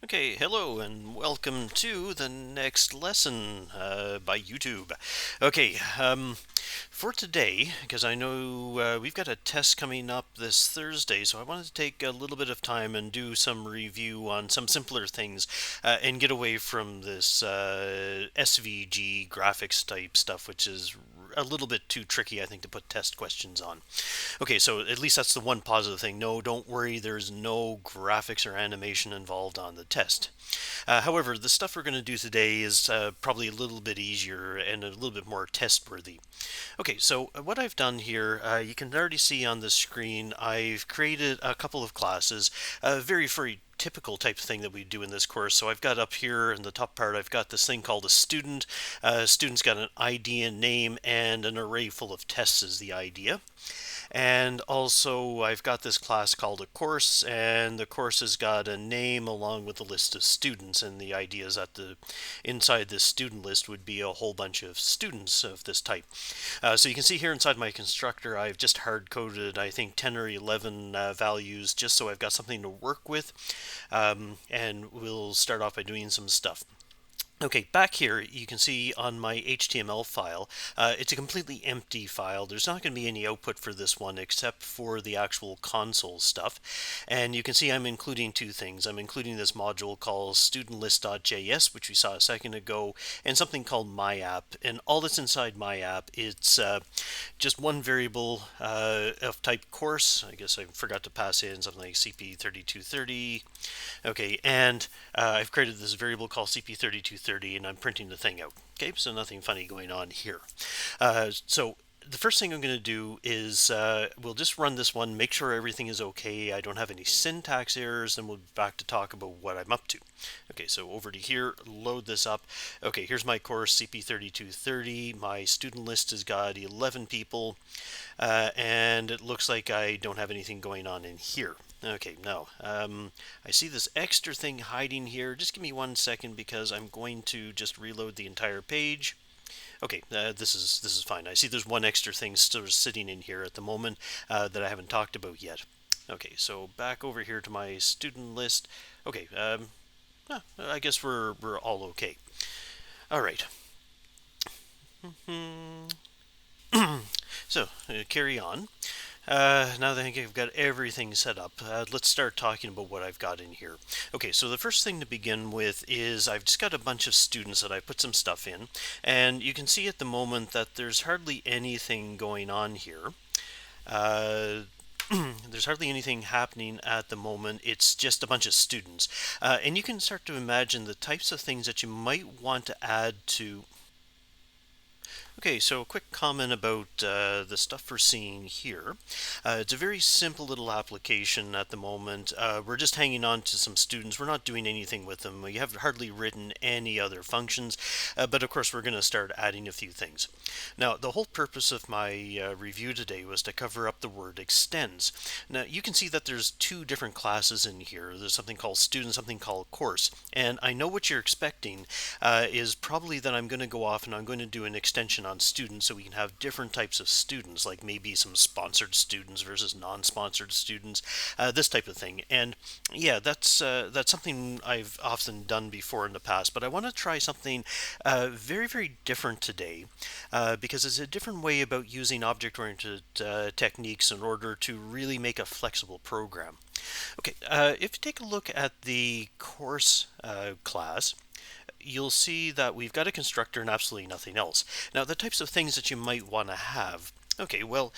Okay, hello and welcome to the next lesson by YouTube. Okay, for today, because I know we've got a test coming up this Thursday, so I wanted to take a little bit of time and do some review on some simpler things and get away from this SVG graphics type stuff, which is a little bit too tricky, I think, to put test questions on. Okay, so at least that's the one positive thing. No, don't worry, there's no graphics or animation involved on the test. However, the stuff we're going to do today is probably a little bit easier and a little bit more test worthy. Okay, so what I've done here, you can already see on the screen, I've created a couple of classes, very typical type of thing that we do in this course. So I've got up here in the top part, I've got this thing called a student. Student's got an ID and name, and an array full of tests is the idea. And also I've got this class called a course, and the course has got a name along with a list of students, and the idea is that the inside this student list would be a whole bunch of students of this type. So you can see here inside my constructor I've just hard coded I think 10 or 11 values just so I've got something to work with, and we'll start off by doing some stuff. Okay, back here you can see on my HTML file, it's a completely empty file. There's not going to be any output for this one except for the actual console stuff. And you can see I'm including two things. I'm including this module called studentlist.js, which we saw a second ago, and something called myapp. And all that's inside myapp, it's just one variable of type course. I guess I forgot to pass in something like CP3230. Okay, and I've created this variable called CP3230, and I'm printing the thing out. Okay, so nothing funny going on here. So the first thing I'm going to do is we'll just run this one, make sure everything is okay. I don't have any syntax errors, then we'll be back to talk about what I'm up to. Okay, so over to here, load this up. Okay, here's my course, CP3230. My student list has got 11 people, and it looks like I don't have anything going on in here. Okay, now I see this extra thing hiding here. Just give me 1 second because I'm going to just reload the entire page. Okay, this is fine. I see there's one extra thing still sitting in here at the moment that I haven't talked about yet. Okay, so back over here to my student list. Okay, I guess we're all okay. All right. So carry on. Now that I think I've got everything set up, let's start talking about what I've got in here. Okay, so the first thing to begin with is I've just got a bunch of students that I put some stuff in, and you can see at the moment that there's hardly anything going on here. There's hardly anything happening at the moment. It's just a bunch of students. And you can start to imagine the types of things that you might want to add to. Okay, so a quick comment about the stuff we're seeing here. It's a very simple little application at the moment. We're just hanging on to some students. We're not doing anything with them. We have hardly written any other functions, but of course we're going to start adding a few things. Now, the whole purpose of my review today was to cover up the word extends. Now, you can see that there's two different classes in here. There's something called student, something called course, and I know what you're expecting is probably that I'm going to go off and I'm going to do an extension on students so we can have different types of students, like maybe some sponsored students versus non-sponsored students, this type of thing. And yeah, that's something I've often done before in the past, but I want to try something very different today because it's a different way about using object-oriented techniques in order to really make a flexible program. Okay, if you take a look at the course class, you'll see that we've got a constructor and absolutely nothing else. Now, the types of things that you might want to have. Okay, well,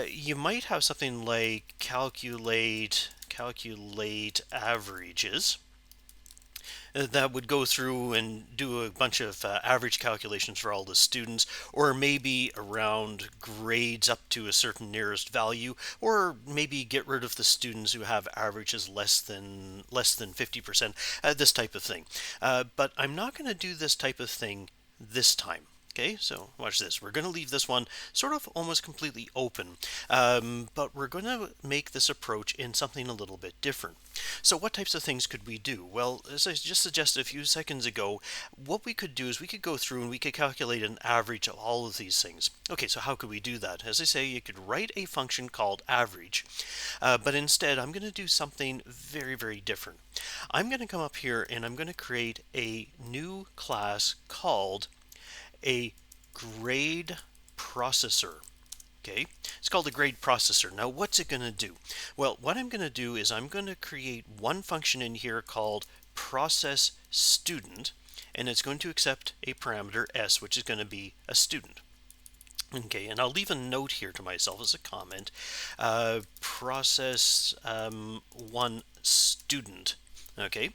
you might have something like calculate averages. That would go through and do a bunch of average calculations for all the students, or maybe around grades up to a certain nearest value, or maybe get rid of the students who have averages less than 50%, this type of thing. But I'm not going to do this type of thing this time. Okay, so watch this. We're going to leave this one sort of almost completely open, but we're going to make this approach in something a little bit different. So what types of things could we do? Well, as I just suggested a few seconds ago, what we could do is we could go through and we could calculate an average of all of these things. Okay, so how could we do that? As I say, you could write a function called average, but instead I'm going to do something very, very different. I'm going to come up here and I'm going to create a new class called a grade processor. Okay, it's called a grade processor. Now, what's it going to do? Well, what I'm going to do is I'm going to create one function in here called process student, and it's going to accept a parameter s, which is going to be a student. Okay, and I'll leave a note here to myself as a comment. Process one student. Okay,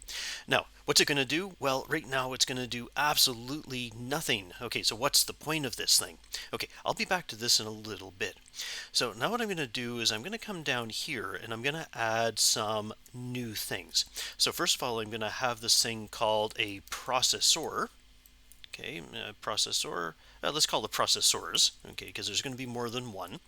now what's it going to do? Well, right now it's going to do absolutely nothing. Okay, so what's the point of this thing? Okay, I'll be back to this in a little bit. So now what I'm going to do is I'm going to come down here and I'm going to add some new things. So first of all, I'm going to have this thing called a processor. Okay, processor. Let's call it processors, okay, because there's going to be more than one.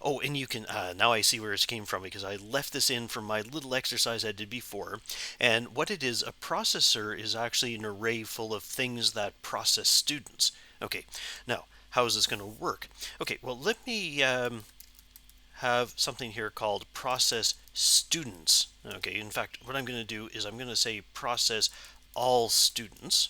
Oh, and you can, now I see where it came from because I left this in from my little exercise I did before. And what it is, a processor is actually an array full of things that process students. Okay, now, how is this going to work? Okay, well, let me have something here called process students. Okay, in fact, what I'm going to do is I'm going to say process all students.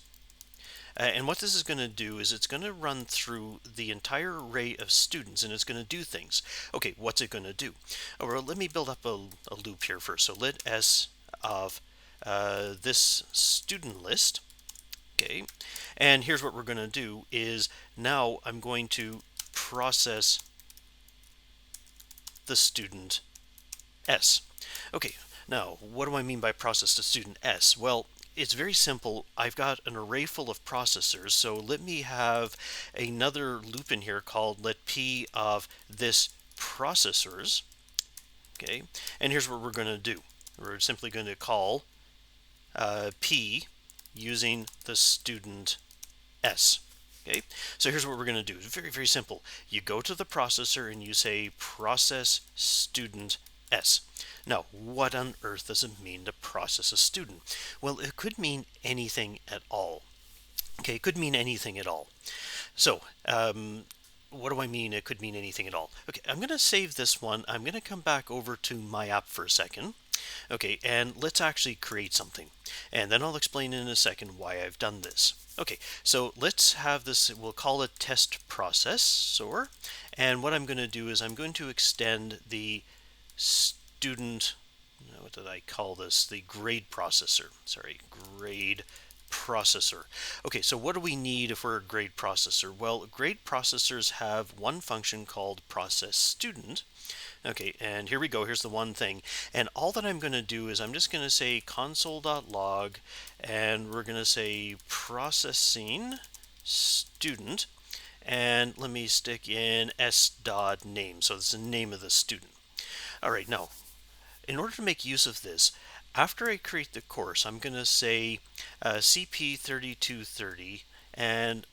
And what this is going to do is it's going to run through the entire array of students and it's going to do things. Okay, what's it going to do? Oh, well, let me build up a loop here first. So let s of this student list. Okay, and here's what we're going to do is now I'm going to process the student s. Okay, now what do I mean by process the student s? Well, it's very simple. I've got an array full of processors, so let me have another loop in here called let p of this processors. Okay, and here's what we're going to do. We're simply going to call p using the student s. Okay, so here's what we're going to do. It's very, very simple. You go to the processor and you say process student s. Now, what on earth does it mean to process a student? Well, it could mean anything at all. Okay, it could mean anything at all. So, what do I mean it could mean anything at all? Okay, I'm going to save this one. I'm going to come back over to my app for a second. Okay, and let's actually create something. And then I'll explain in a second why I've done this. Okay, so let's have this, we'll call it test processor. And what I'm going to do is I'm going to extend the student, what did I call this? The grade processor. Sorry, grade processor. Okay, so what do we need if we're a grade processor? Well, grade processors have one function called process student. Okay, and here we go. Here's the one thing. And all that I'm going to do is I'm just going to say console.log, and we're going to say processing student, and let me stick in s.name. So it's the name of the student. All right, now, in order to make use of this, after I create the course, I'm going to say CP3230, and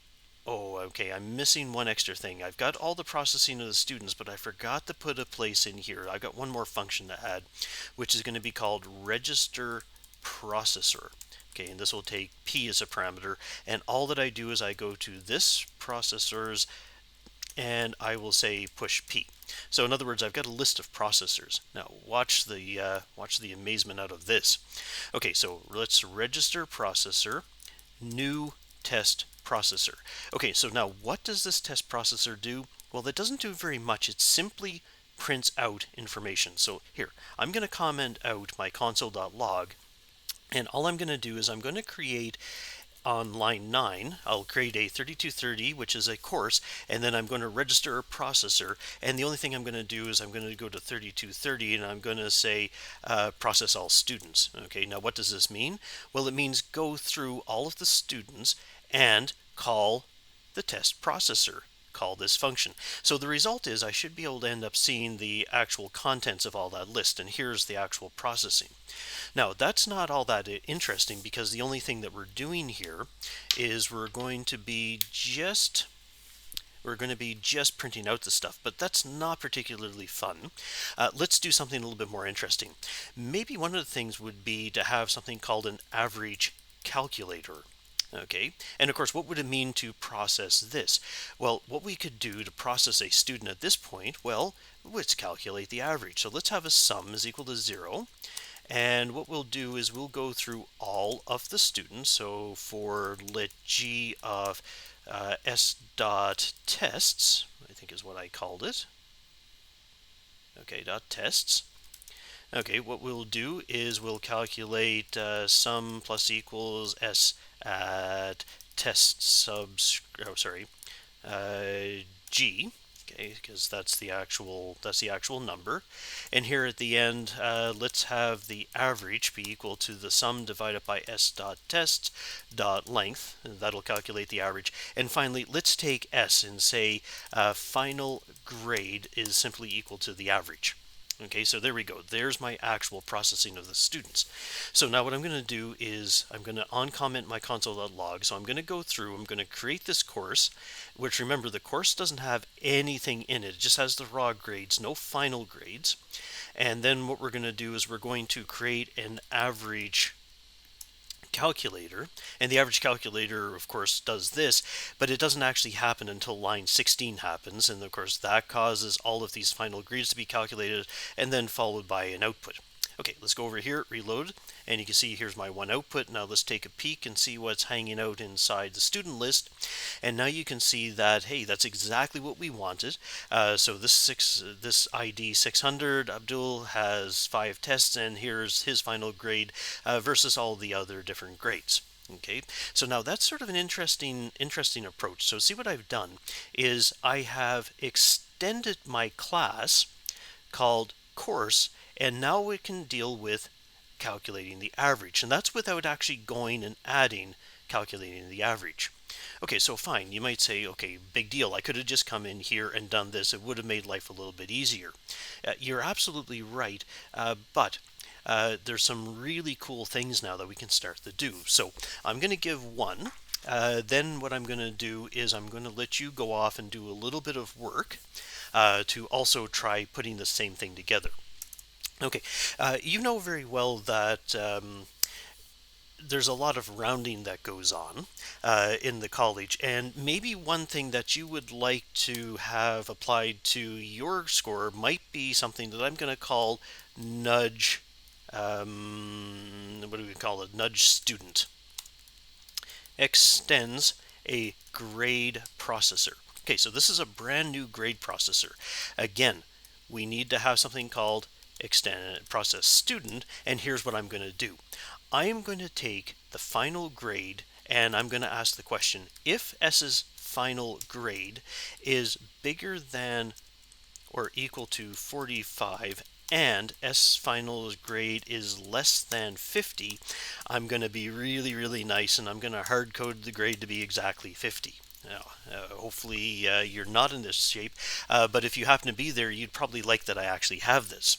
oh, okay, I'm missing one extra thing. I've got all the processing of the students, but I forgot to put a place in here. I've got one more function to add, which is going to be called register processor. Okay, and this will take P as a parameter, and all that I do is I go to this processors and I will say push P. So in other words, I've got a list of processors. Now watch the amazement out of this. Okay, so let's register processor, new test processor. Okay, so now what does this test processor do? Well, it doesn't do very much. It simply prints out information. So here, I'm going to comment out my console.log, and all I'm going to do is I'm going to create on line 9, I'll create a 3230, which is a course, and then I'm going to register a processor, and the only thing I'm going to do is I'm going to go to 3230 and I'm going to say process all students. Okay, now what does this mean? Well, it means go through all of the students and call the test processor, call this function. So the result is I should be able to end up seeing the actual contents of all that list, and here's the actual processing. Now, that's not all that interesting because the only thing that we're doing here is we're going to be just we're going to be just printing out the stuff, but that's not particularly fun. Let's do something a little bit more interesting. Maybe one of the things would be to have something called an average calculator. Okay, and of course, what would it mean to process this? Well, what we could do to process a student at this point, well, let's calculate the average. So let's have a sum is equal to 0. And what we'll do is we'll go through all of the students. So for lit G of S dot tests, I think is what I called it. Okay, dot tests. Okay, what we'll do is we'll calculate sum plus equals S at test subs, oh sorry, G, okay, because that's the actual number. And here at the end, let's have the average be equal to the sum divided by S dot test dot length. That'll calculate the average. And finally, let's take S and say final grade is simply equal to the average. Okay, so there we go. There's my actual processing of the students. So now what I'm going to do is I'm going to uncomment my console.log. So I'm going to go through, I'm going to create this course, which remember the course doesn't have anything in it. It just has the raw grades, no final grades. And then what we're going to do is we're going to create an average calculator, and the average calculator of course does this, but it doesn't actually happen until line 16 happens, and of course that causes all of these final grades to be calculated and then followed by an output. Okay, let's go over here, reload, and you can see here's my one output. Now let's take a peek and see what's hanging out inside the student list. And now you can see that, hey, that's exactly what we wanted. So this ID 600, Abdul has 5 tests, and here's his final grade versus all the other different grades. Okay, so now that's sort of an interesting approach. So see what I've done is I have extended my class called course, and now it can deal with calculating the average, and that's without actually going and adding calculating the average. Okay, so fine, you might say, okay, big deal, I could have just come in here and done this. It would have made life a little bit easier. You're absolutely right, but there's some really cool things now that we can start to do. So I'm going to give one. Then what I'm going to do is I'm going to let you go off and do a little bit of work to also try putting the same thing together. Okay, you know very well that there's a lot of rounding that goes on in the college, and maybe one thing that you would like to have applied to your score might be something that I'm going to call nudge, what do we call it, nudge student. Extends a grade processor. Okay, so this is a brand new grade processor. Again, we need to have something called extend process student, and here's what I'm going to do. I am going to take the final grade and I'm going to ask the question, if S's final grade is bigger than or equal to 45 and S final grade is less than 50, I'm going to be really nice and I'm going to hard code the grade to be exactly 50. Now, hopefully you're not in this shape, but if you happen to be there, you'd probably like that I actually have this.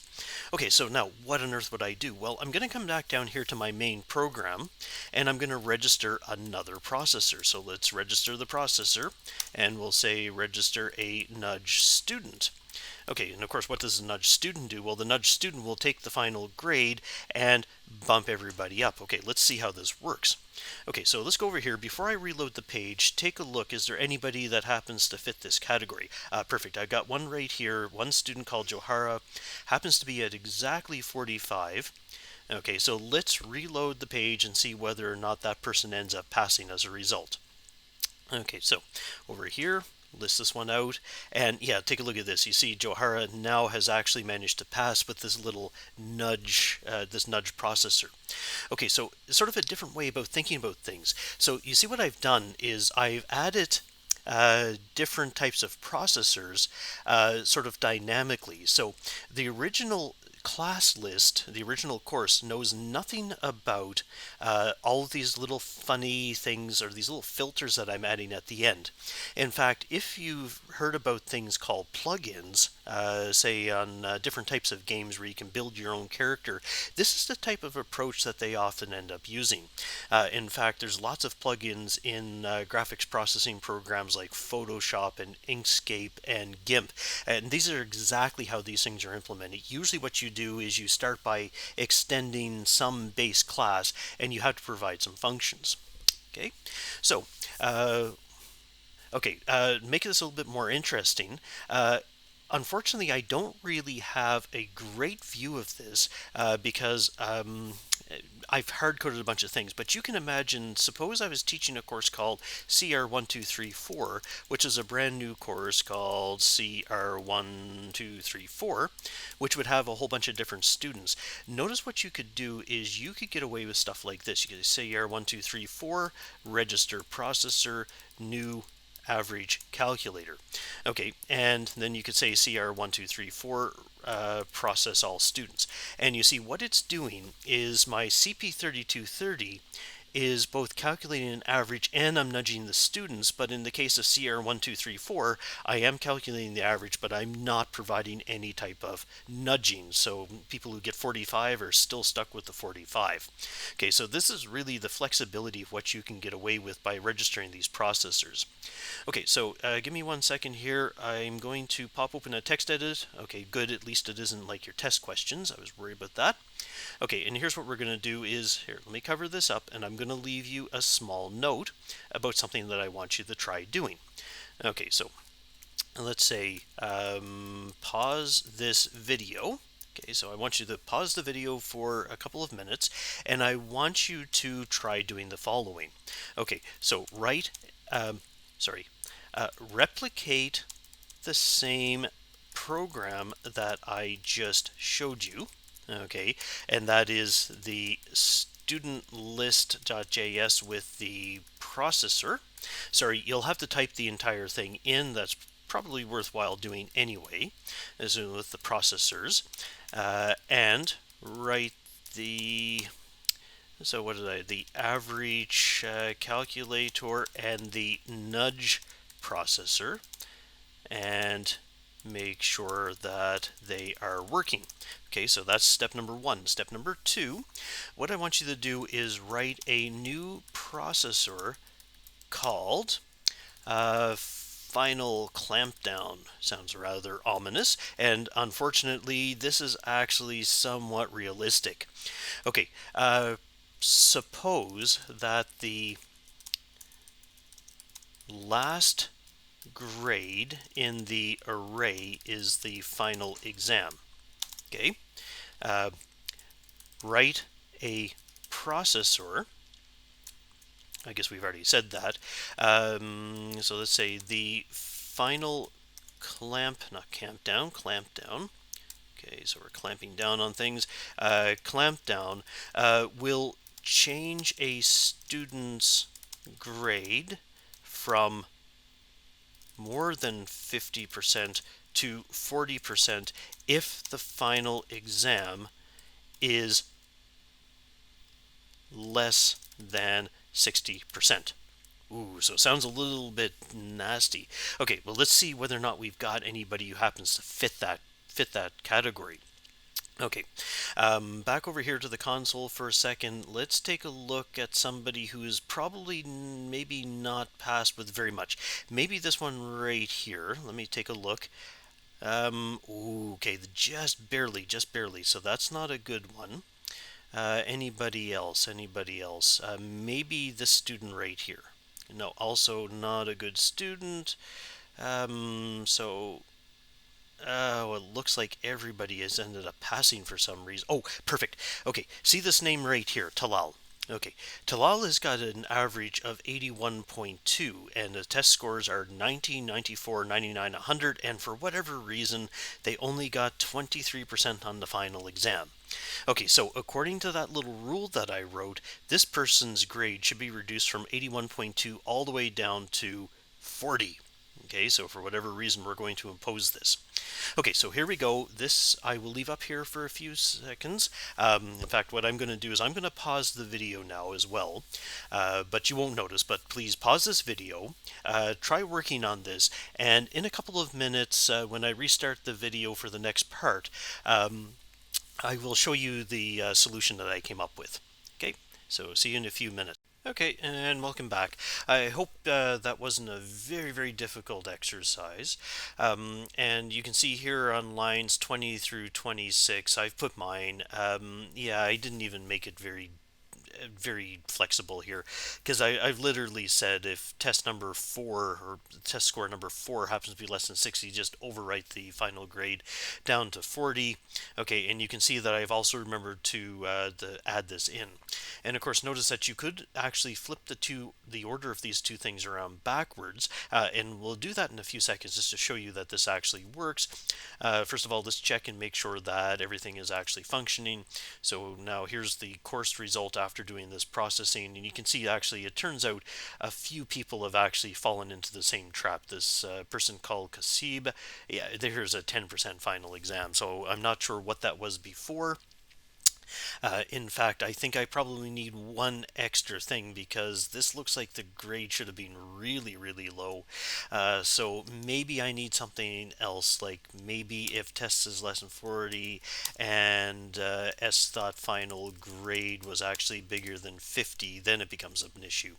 Okay, so now what on earth would I do? Well, I'm going to come back down here to my main program, and I'm going to register another processor. So let's register the processor, and we'll say register a nudge student. Okay, and of course, what does the nudge student do? Well, the nudge student will take the final grade and bump everybody up. Okay, let's see how this works. Okay, so let's go over here. Before I reload the page, take a look. Is there anybody that happens to fit this category? Perfect. I've got one right here. One student called Johara. Happens to be at exactly 45. Okay, so let's reload the page and see whether or not that person ends up passing as a result. Okay, so over here, list this one out, and yeah, take a look at this. You see Johara now has actually managed to pass with this little nudge, this nudge processor. Okay, so sort of a different way about thinking about things. So you see what I've done is I've added different types of processors sort of dynamically. So the original class list, the original course, knows nothing about all of these little funny things or these little filters that I'm adding at the end. In fact, if you've heard about things called plugins, say on different types of games where you can build your own character, this is the type of approach that they often end up using. In fact, there's lots of plugins in graphics processing programs like Photoshop and Inkscape and GIMP, and these are exactly how these things are implemented. Usually what you do is you start by extending some base class and you have to provide some functions. Okay, so make this a little bit more interesting. Unfortunately, I don't really have a great view of this because I've hard coded a bunch of things. But you can imagine, suppose I was teaching a course called CR1234, which is a brand new course called CR1234, which would have a whole bunch of different students. Notice what you could do is you could get away with stuff like this. You could say CR1234, register processor, new average calculator. Okay, and then you could say CR1234 process all students. And you see what it's doing is my CP3230 is both calculating an average and I'm nudging the students, but in the case of CR1234, I am calculating the average, but I'm not providing any type of nudging. So people who get 45 are still stuck with the 45. Okay, so this is really the flexibility of what you can get away with by registering these processors. Okay, so give me 1 second here. I'm going to pop open a text edit. Okay, good. At least it isn't like your test questions. I was worried about that. Okay, and here's what we're going to do is, here, let me cover this up, and I'm going to leave you a small note about something that I want you to try doing. Okay, so let's say pause this video. Okay, so I want you to pause the video for a couple of minutes, and I want you to try doing the following. Okay, so replicate the same program that I just showed you. Okay, and that is the student list.js with the processor. Sorry, you'll have to type the entire thing in. That's probably worthwhile doing anyway, as in with the processors, and write the the average calculator and the nudge processor, and make sure that they are working. Okay, so that's step number 1. Step number 2, what I want you to do is write a new processor called final clampdown. Sounds rather ominous, and unfortunately this is actually somewhat realistic. Okay, suppose that the last grade in the array is the final exam. Okay, write a processor. I guess we've already said that. So let's say the final clampdown. Okay, so we're clamping down on things. Clampdown will change a student's grade from more than 50% to 40% if the final exam is less than 60%. Ooh, so it sounds a little bit nasty. Okay, well, let's see whether or not we've got anybody who happens to fit that category. Okay, back over here to the console for a second. Let's take a look at somebody who is probably maybe not passed with very much. Maybe this one right here. Let me take a look. Okay, just barely. So that's not a good one. Anybody else? Maybe this student right here. No, also not a good student. It looks like everybody has ended up passing for some reason. Oh, perfect. Okay, see this name right here, Talal. Okay, Talal has got an average of 81.2, and the test scores are 90, 94, 99, 100, and for whatever reason, they only got 23% on the final exam. Okay, so according to that little rule that I wrote, this person's grade should be reduced from 81.2 all the way down to 40. Okay, so for whatever reason, we're going to impose this. Okay, so here we go. This I will leave up here for a few seconds. In fact, what I'm going to do is I'm going to pause the video now as well, but you won't notice. But please pause this video, try working on this, and in a couple of minutes, when I restart the video for the next part, I will show you the solution that I came up with. Okay, so see you in a few minutes. Okay, and welcome back. I hope that wasn't a very, very difficult exercise. And you can see here on lines 20 through 26, I've put mine. Yeah, I didn't even make it very flexible here because I've literally said if test number 4 or test score number 4 happens to be less than 60, just overwrite the final grade down to 40. Okay, and you can see that I've also remembered to add this in. And of course, notice that you could actually flip the order of these two things around backwards, and we'll do that in a few seconds just to show you that this actually works. First of all, let's check and make sure that everything is actually functioning. So now here's the course result after doing this processing, and you can see actually it turns out a few people have actually fallen into the same trap. This person called Kasib, yeah, there's a 10% final exam, so I'm not sure what that was before. In fact, I think I probably need one extra thing because this looks like the grade should have been really, really low. So maybe I need something else, like maybe if test is less than 40 and S thought final grade was actually bigger than 50, then it becomes an issue.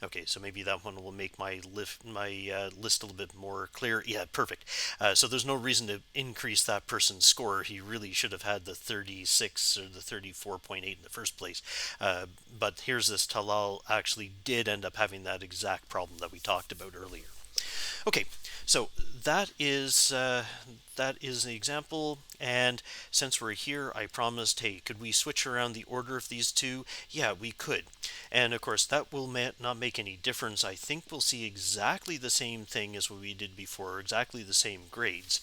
Okay, so maybe that one will make my list a little bit more clear. Yeah, perfect. So there's no reason to increase that person's score. He really should have had the 36 or the 34.8 in the first place. But here's this Talal actually did end up having that exact problem that we talked about earlier. Okay, so that is the example, and since we're here, I promised, hey, could we switch around the order of these two? Yeah, we could. And of course, that will not make any difference. I think we'll see exactly the same thing as what we did before, exactly the same grades.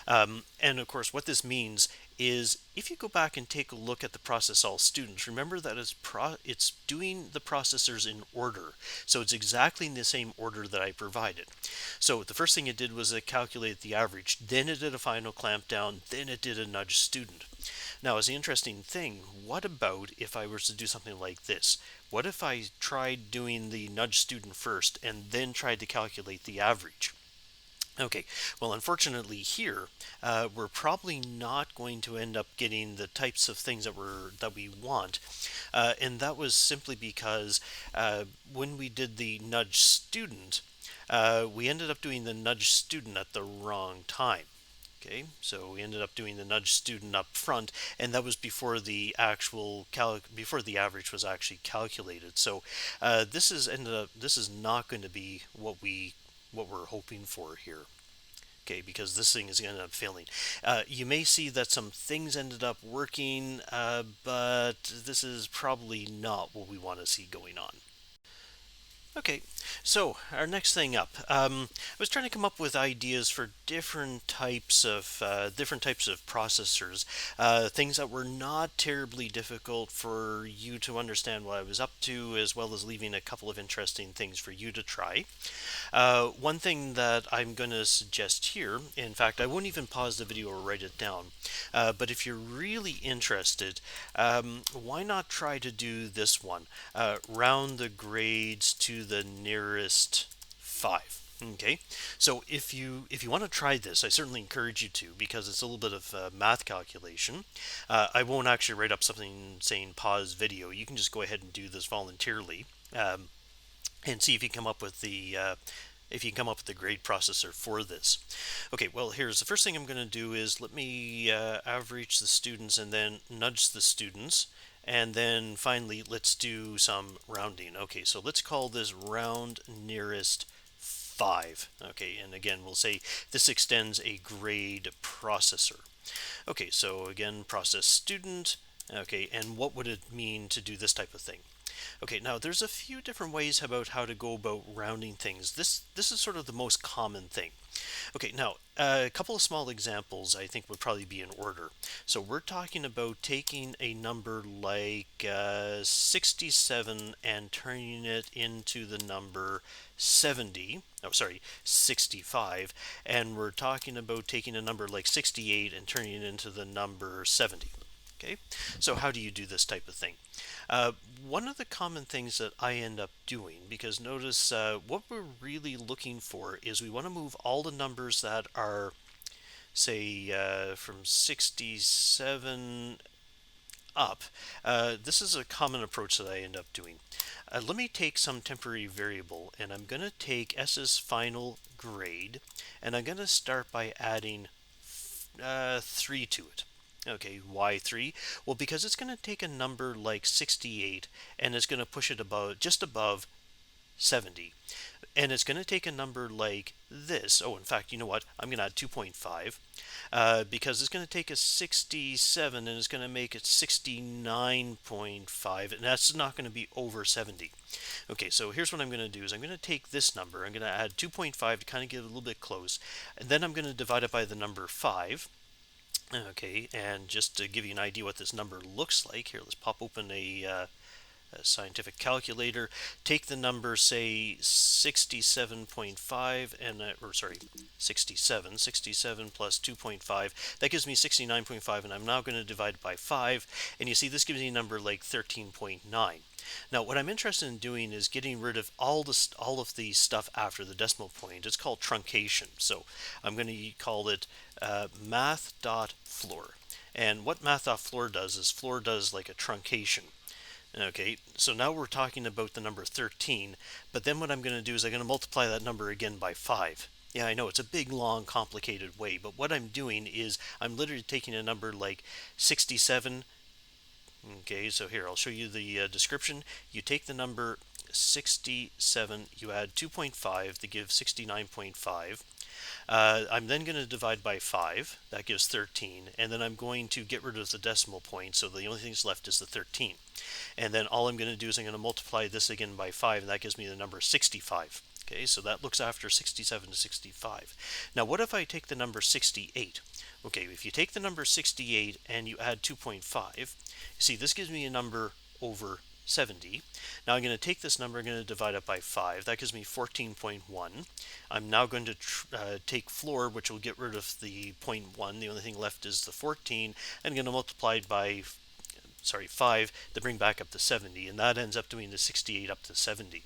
And of course, what this means is if you go back and take a look at the process all students, remember that it's doing the processors in order. So it's exactly in the same order that I provided. So the first thing it did was it calculated the average, then it did a final clamp down, then it did a nudge student. Now, as the interesting thing, what about if I was to do something like this? What if I tried doing the nudge student first and then tried to calculate the average? Okay, well, unfortunately here, we're probably not going to end up getting the types of things that we want, and that was simply because when we did the nudge student, we ended up doing the nudge student at the wrong time. Okay, so we ended up doing the nudge student up front, and that was before the before the average was actually calculated. So this is not going to be what we're hoping for here. Okay, because this thing is going to end up failing. You may see that some things ended up working, but this is probably not what we want to see going on. Okay, so our next thing up, I was trying to come up with ideas for different types of processors, things that were not terribly difficult for you to understand what I was up to, as well as leaving a couple of interesting things for you to try. One thing that I'm going to suggest here, in fact, I won't even pause the video or write it down, but if you're really interested, why not try to do this one? Round the grades to the nearest 5. Okay, so if you want to try this, I certainly encourage you to, because it's a little bit of math calculation. I won't actually write up something saying pause video. You can just go ahead and do this voluntarily. And see if you come up with the grade processor for this. Okay, well, here's the first thing I'm going to do is let me average the students and then nudge the students. And then finally, let's do some rounding. Okay, so let's call this round nearest 5. Okay, and again, we'll say this extends a grade processor. Okay, so again, process student. Okay, and what would it mean to do this type of thing? Okay, now there's a few different ways about how to go about rounding things. This is sort of the most common thing. Okay, now a couple of small examples I think would probably be in order. So we're talking about taking a number like 67 and turning it into the number 70. Oh, sorry, 65. And we're talking about taking a number like 68 and turning it into the number 70. Okay, so how do you do this type of thing? Uh, One of the common things that I end up doing, because notice what we're really looking for is we want to move all the numbers that are, say, from 67 up. This is a common approach that I end up doing. Let me take some temporary variable, and I'm going to take S's final grade, and I'm going to start by adding 3 to it. Okay, why 3? Well, because it's going to take a number like 68 and it's going to push it above, just above 70. And it's going to take a number like this. Oh, in fact, you know what? I'm going to add 2.5 because it's going to take a 67 and it's going to make it 69.5, and that's not going to be over 70. Okay, so here's what I'm going to do is I'm going to take this number. I'm going to add 2.5 to kind of get a little bit close, and then I'm going to divide it by the number 5. Okay, and just to give you an idea what this number looks like, here, let's pop open a scientific calculator. Take the number, say 67.5, and or sorry, 67 plus 2.5. That gives me 69.5, and I'm now going to divide it by 5. And you see, this gives me a number like 13.9. Now, what I'm interested in doing is getting rid of all of the stuff after the decimal point. It's called truncation. So I'm going to call it math.floor. And what math.floor does is floor does like a truncation. Okay, so now we're talking about the number 13, but then what I'm going to do is I'm going to multiply that number again by 5. Yeah, I know it's a big, long, complicated way, but what I'm doing is I'm literally taking a number like 67. Okay, so here, I'll show you the description. You take the number 67, you add 2.5 to give 69.5. I'm then going to divide by 5, that gives 13, and then I'm going to get rid of the decimal point, so the only thing that's left is the 13. And then all I'm going to do is I'm going to multiply this again by 5, and that gives me the number 65. Okay, so that looks after 67 to 65. Now, what if I take the number 68? Okay, if you take the number 68 and you add 2.5, you see this gives me a number over 70. Now I'm going to take this number, I'm going to divide it by 5. That gives me 14.1. I'm now going to take floor, which will get rid of the 0.1. The only thing left is the 14. I'm going to multiply it by 5 to bring back up to 70, and that ends up doing the 68 up to 70.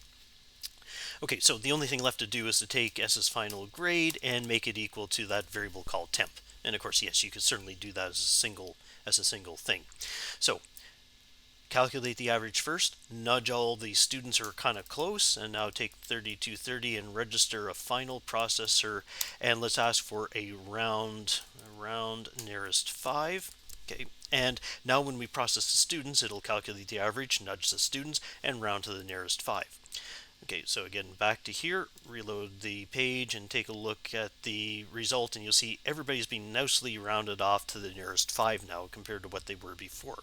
Okay, so the only thing left to do is to take S's final grade and make it equal to that variable called temp. And of course, yes, you could certainly do that as a single thing. So calculate the average first, nudge all the students who are kind of close, and now take 3230 and register a final processor, and let's ask for a round nearest 5. Okay, and now when we process the students, it'll calculate the average, nudge the students, and round to the nearest 5. Okay, so again, back to here, reload the page and take a look at the result, and you'll see everybody's being nicely rounded off to the nearest 5 now compared to what they were before.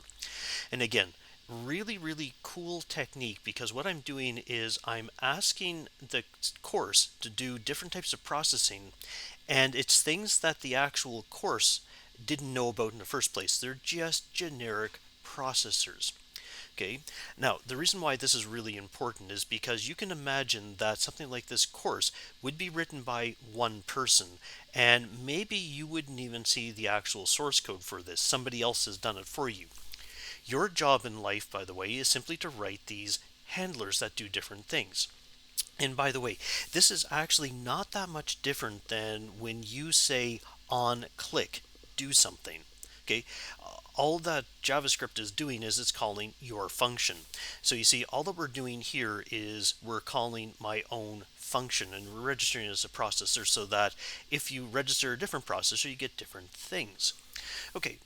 And again, really cool technique, because what I'm doing is I'm asking the course to do different types of processing, and it's things that the actual course didn't know about in the first place. They're just generic processors. Okay, now the reason why this is really important is because you can imagine that something like this course would be written by one person, and maybe you wouldn't even see the actual source code for this. Somebody else has done it for you. Your job in life, by the way, is simply to write these handlers that do different things. And by the way, this is actually not that much different than when you say on click, do something. Okay, all that JavaScript is doing is it's calling your function. So you see, all that we're doing here is we're calling my own function, and we're registering as a processor so that if you register a different processor, you get different things. Okay,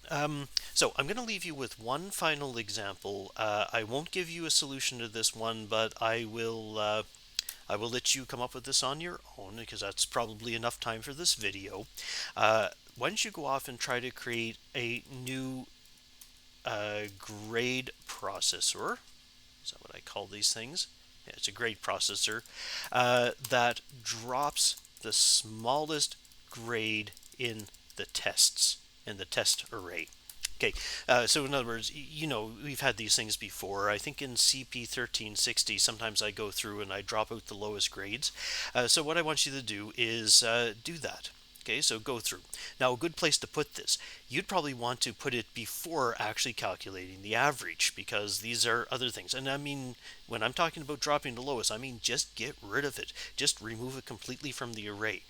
so I'm going to leave you with one final example. I won't give you a solution to this one, but I will let you come up with this on your own, because that's probably enough time for this video. Why don't you go off and try to create a new grade processor? is that what I call these things? Yeah, it's a grade processor that drops the smallest grade in the tests, in the test array. Okay, so in other words, we've had these things before. I think in CP1360, sometimes I go through and I drop out the lowest grades. So what I want you to do is do that. Okay, so go through. Now, a good place to put this, you'd probably want to put it before actually calculating the average, because these are other things. And I mean, when I'm talking about dropping the lowest, I mean just get rid of it. Just remove it completely from the array.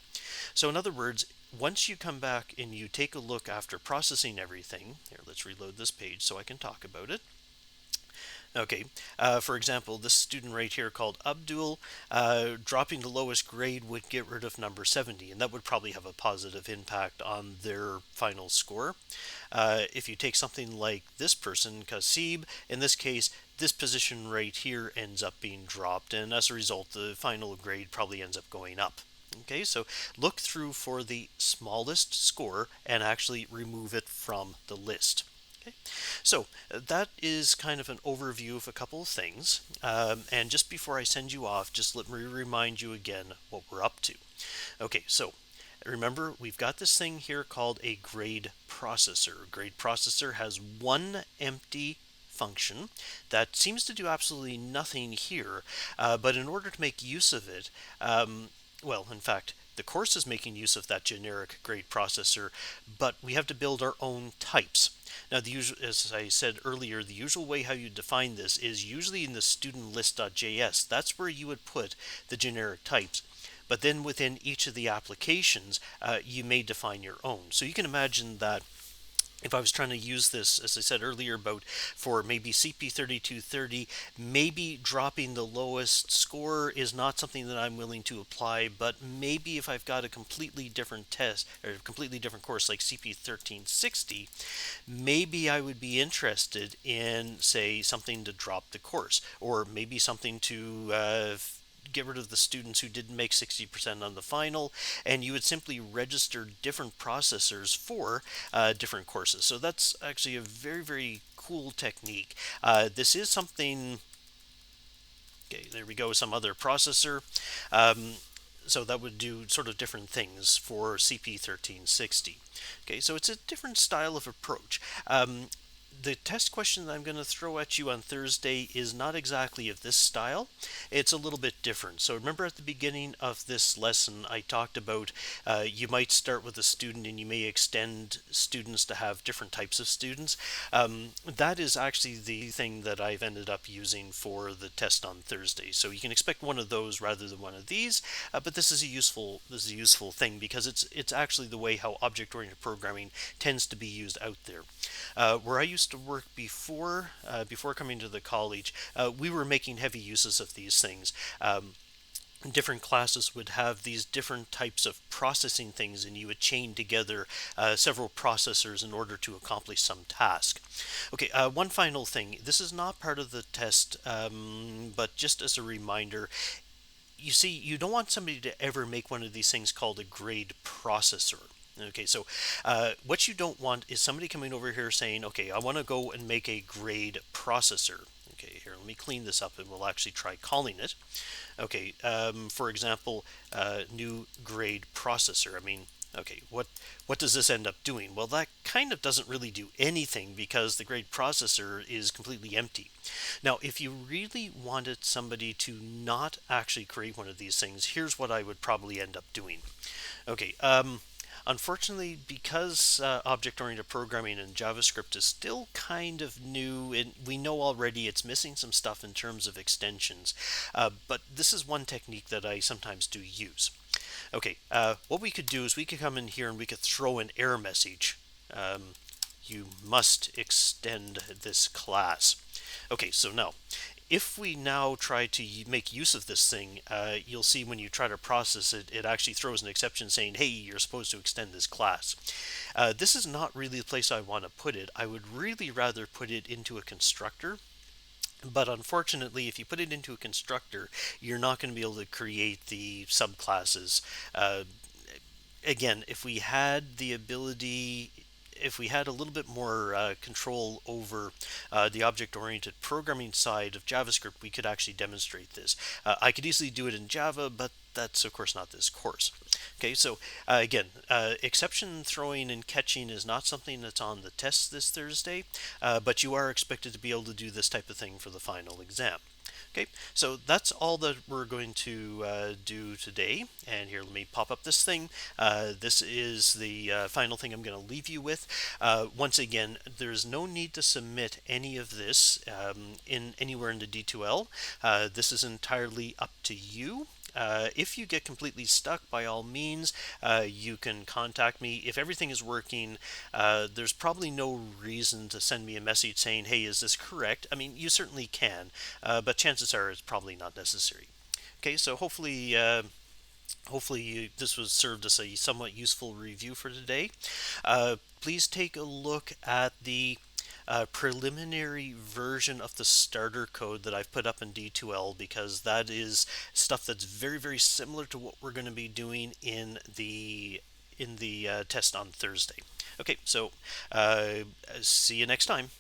So in other words, once you come back and you take a look after processing everything, here, let's reload this page so I can talk about it. Okay, for example, this student right here called Abdul, dropping the lowest grade would get rid of number 70, and that would probably have a positive impact on their final score. If you take something like this person, Kasib, in this case, this position right here ends up being dropped, and as a result, the final grade probably ends up going up. Okay, so look through for the smallest score and actually remove it from the list. Okay, so that is kind of an overview of a couple of things. And just before I send you off, just let me remind you again what we're up to. Okay, so remember, we've got this thing here called a grade processor. A grade processor has one empty function that seems to do absolutely nothing here, but in order to make use of it, well, in fact, the course is making use of that generic grade processor, but we have to build our own types. Now, as I said earlier, the usual way how you define this is usually in the student list.js. That's where you would put the generic types. But then within each of the applications, you may define your own. So you can imagine that if I was trying to use this, as I said earlier, about for maybe CP3230, maybe dropping the lowest score is not something that I'm willing to apply, but maybe if I've got a completely different test or a completely different course like CP1360, maybe I would be interested in, say, something to drop the course, or maybe something to get rid of the students who didn't make 60% on the final, and you would simply register different processors for different courses. So that's actually a very, very cool technique. This is something, okay, there we go, some other processor. So that would do sort of different things for CP1360. Okay, so it's a different style of approach. The test question that I'm going to throw at you on Thursday is not exactly of this style. It's a little bit different. So remember at the beginning of this lesson, I talked about you might start with a student and you may extend students to have different types of students. That is actually the thing that I've ended up using for the test on Thursday. So you can expect one of those rather than one of these. But this is a useful thing because it's actually the way how object-oriented programming tends to be used out there. Where I used to work before coming to the college, we were making heavy uses of these things. Different classes would have these different types of processing things, and you would chain together several processors in order to accomplish some task. Okay, one final thing. This is not part of the test, but just as a reminder, you see, you don't want somebody to ever make one of these things called a grade processor. Okay, so what you don't want is somebody coming over here saying, okay, I want to go and make a grade processor. Okay, here, let me clean this up and we'll actually try calling it. Okay, for example, new grade processor. I mean, okay, what does this end up doing? Well, that kind of doesn't really do anything because the grade processor is completely empty. Now, if you really wanted somebody to not actually create one of these things, here's what I would probably end up doing. Okay, unfortunately, because object-oriented programming in JavaScript is still kind of new, and we know already it's missing some stuff in terms of extensions, but this is one technique that I sometimes do use. Okay, what we could do is we could come in here and we could throw an error message. You must extend this class. Okay, so now, if we now try to make use of this thing, you'll see when you try to process it, it actually throws an exception saying, hey, you're supposed to extend this class. This is not really the place I want to put it. I would really rather put it into a constructor. But unfortunately, if you put it into a constructor, you're not going to be able to create the subclasses. Again, if we had the ability, if we had a little bit more control over the object-oriented programming side of JavaScript, we could actually demonstrate this. I could easily do it in Java, but that's of course not this course. Okay, so again, exception throwing and catching is not something that's on the test this Thursday, but you are expected to be able to do this type of thing for the final exam. Okay, so that's all that we're going to do today. And here, let me pop up this thing. This is the final thing I'm going to leave you with. Once again, there's no need to submit any of this in anywhere in the D2L. This is entirely up to you. If you get completely stuck, by all means, you can contact me. If everything is working, there's probably no reason to send me a message saying, hey, is this correct? I mean, you certainly can, but chances are it's probably not necessary. Okay, so hopefully this was served as a somewhat useful review for today. Please take a look at the preliminary version of the starter code that I've put up in D2L, because that is stuff that's very, very similar to what we're going to be doing in the test on Thursday. Okay, so see you next time.